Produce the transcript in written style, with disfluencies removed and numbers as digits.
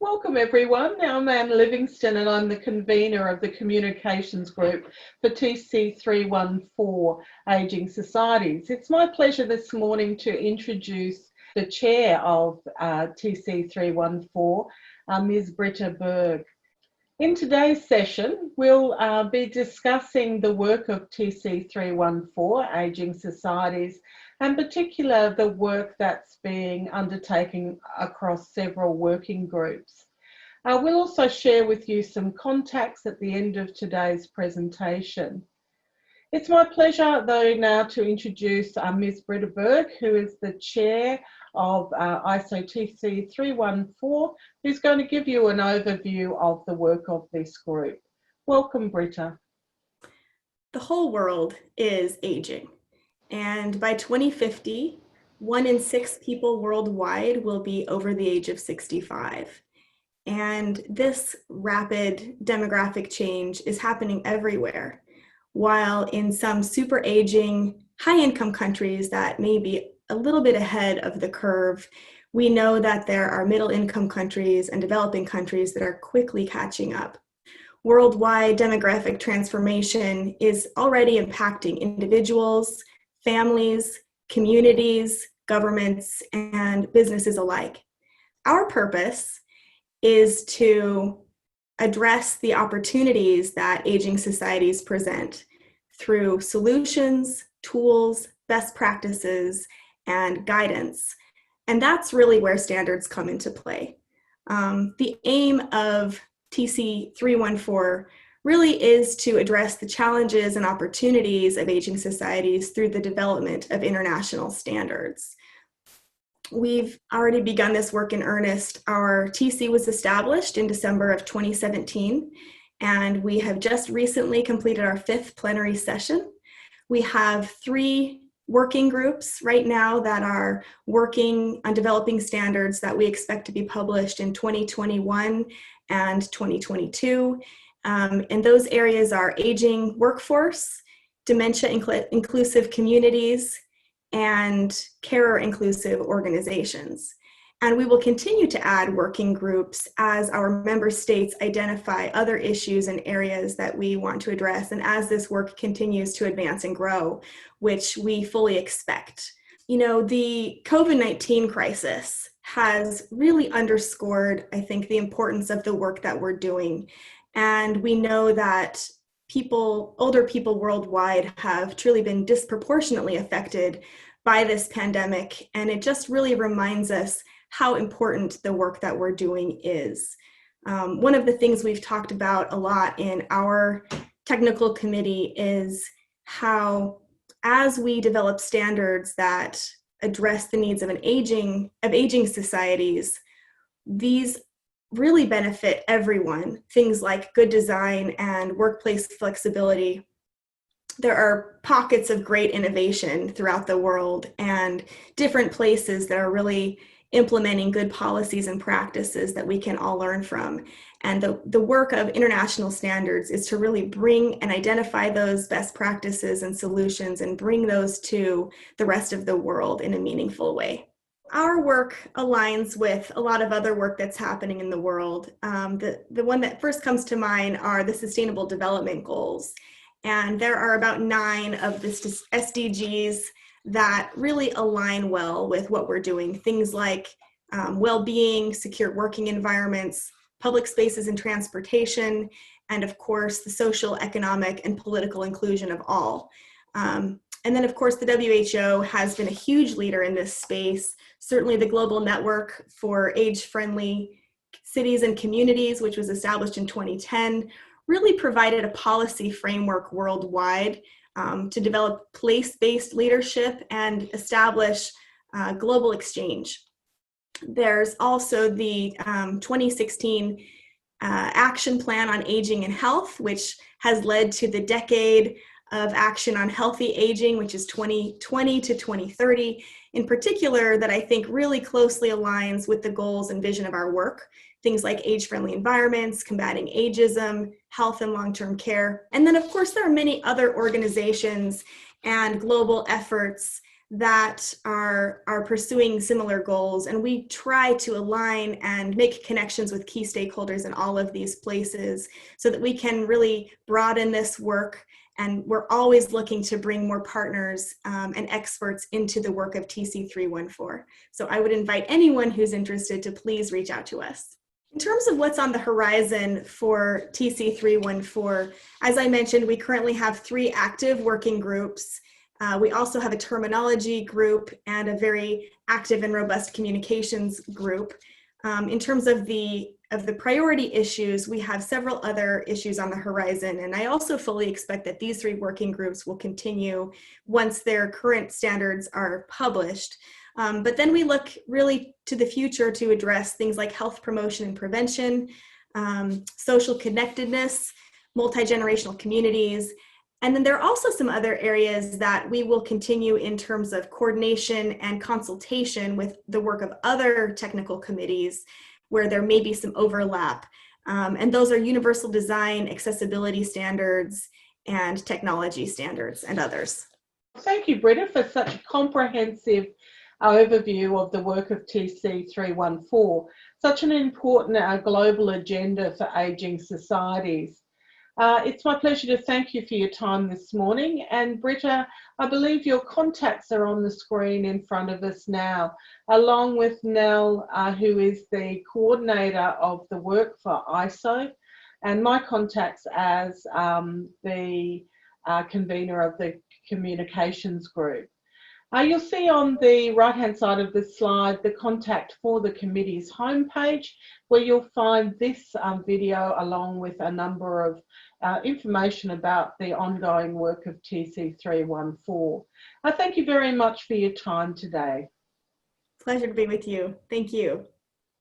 Welcome everyone. I'm Anne Livingston and I'm the convener of the communications group for TC314 Ageing Societies. It's my pleasure this morning to introduce the chair of TC314, Ms. Britta Berge. In today's session, we'll be discussing the work of TC314 Ageing Societies, and in particular the work that's being undertaken across several working groups. We'll also share with you some contacts at the end of today's presentation. It's my pleasure though now to introduce Ms. Britta Berge, who is the chair of ISO TC314, who's going to give you an overview of the work of this group. Welcome, Britta. The whole world is aging, and by 2050, 1 in 6 people worldwide will be over the age of 65. And this rapid demographic change is happening everywhere. While in some super aging, high-income countries that may be a little bit ahead of the curve, we know that there are middle-income countries and developing countries that are quickly catching up. Worldwide demographic transformation is already impacting individuals, families, communities, governments, and businesses alike. Our purpose is to address the opportunities that aging societies present through solutions, tools, best practices, and guidance. And that's really where standards come into play. The aim of TC314 really is to address the challenges and opportunities of aging societies through the development of international standards. We've already begun this work in earnest. Our TC was established in December of 2017, and we have just recently completed our 5th plenary session. We have 3 working groups right now that are working on developing standards that we expect to be published in 2021 and 2022. And those areas are aging workforce, dementia inclusive communities, and carer-inclusive organizations. And we will continue to add working groups as our member states identify other issues and areas that we want to address, and as this work continues to advance and grow, which we fully expect. You know, the COVID-19 crisis has really underscored, I think, the importance of the work that we're doing. And we know that older people worldwide have truly been disproportionately affected by this pandemic, and it just really reminds us how important the work that we're doing is. One of the things we've talked about a lot in our technical committee is how, as we develop standards that address the needs of aging societies, these really benefit everyone. Things like good design and workplace flexibility. There are pockets of great innovation throughout the world and different places that are really implementing good policies and practices that we can all learn from. And the work of international standards is to really bring and identify those best practices and solutions and bring those to the rest of the world in a meaningful way. Our work aligns with a lot of other work that's happening in the world. The one that first comes to mind are the Sustainable Development Goals. And there are about 9 of the SDGs that really align well with what we're doing. Things like well-being, secure working environments, public spaces and transportation, and of course, the social, economic, and political inclusion of all. And then of course, the WHO has been a huge leader in this space. Certainly the Global Network for Age-Friendly Cities and Communities, which was established in 2010, really provided a policy framework worldwide to develop place-based leadership and establish global exchange. There's also the 2016 Action Plan on Aging and Health, which has led to the Decade of Action on Healthy Aging, which is 2020 to 2030, in particular, that I think really closely aligns with the goals and vision of our work. Things like age-friendly environments, combating ageism, health and long-term care. And then of course, there are many other organizations and global efforts that are pursuing similar goals, and we try to align and make connections with key stakeholders in all of these places so that we can really broaden this work. And we're always looking to bring more partners and experts into the work of TC314. So I would invite anyone who's interested to please reach out to us. In terms of what's on the horizon for TC314, as I mentioned, we currently have 3 active working groups. We also have a terminology group and a very active and robust communications group. In terms of the priority issues, we have several other issues on the horizon, and I also fully expect that these 3 working groups will continue once their current standards are published. But then we look really to the future to address things like health promotion and prevention, social connectedness, multi-generational communities. And then there are also some other areas that we will continue in terms of coordination and consultation with the work of other technical committees where there may be some overlap. And those are universal design, accessibility standards, and technology standards, and others. Thank you, Britta, for such a comprehensive overview of the work of TC314, such an important global agenda for ageing societies. It's my pleasure to thank you for your time this morning. And Britta, I believe your contacts are on the screen in front of us now, along with Nell, who is the coordinator of the work for ISO, and my contacts as the convener of the communications group. You'll see on the right-hand side of the slide the contact for the committee's homepage, where you'll find this video along with a number of information about the ongoing work of TC314. Thank you very much for your time today. Pleasure to be with you. Thank you.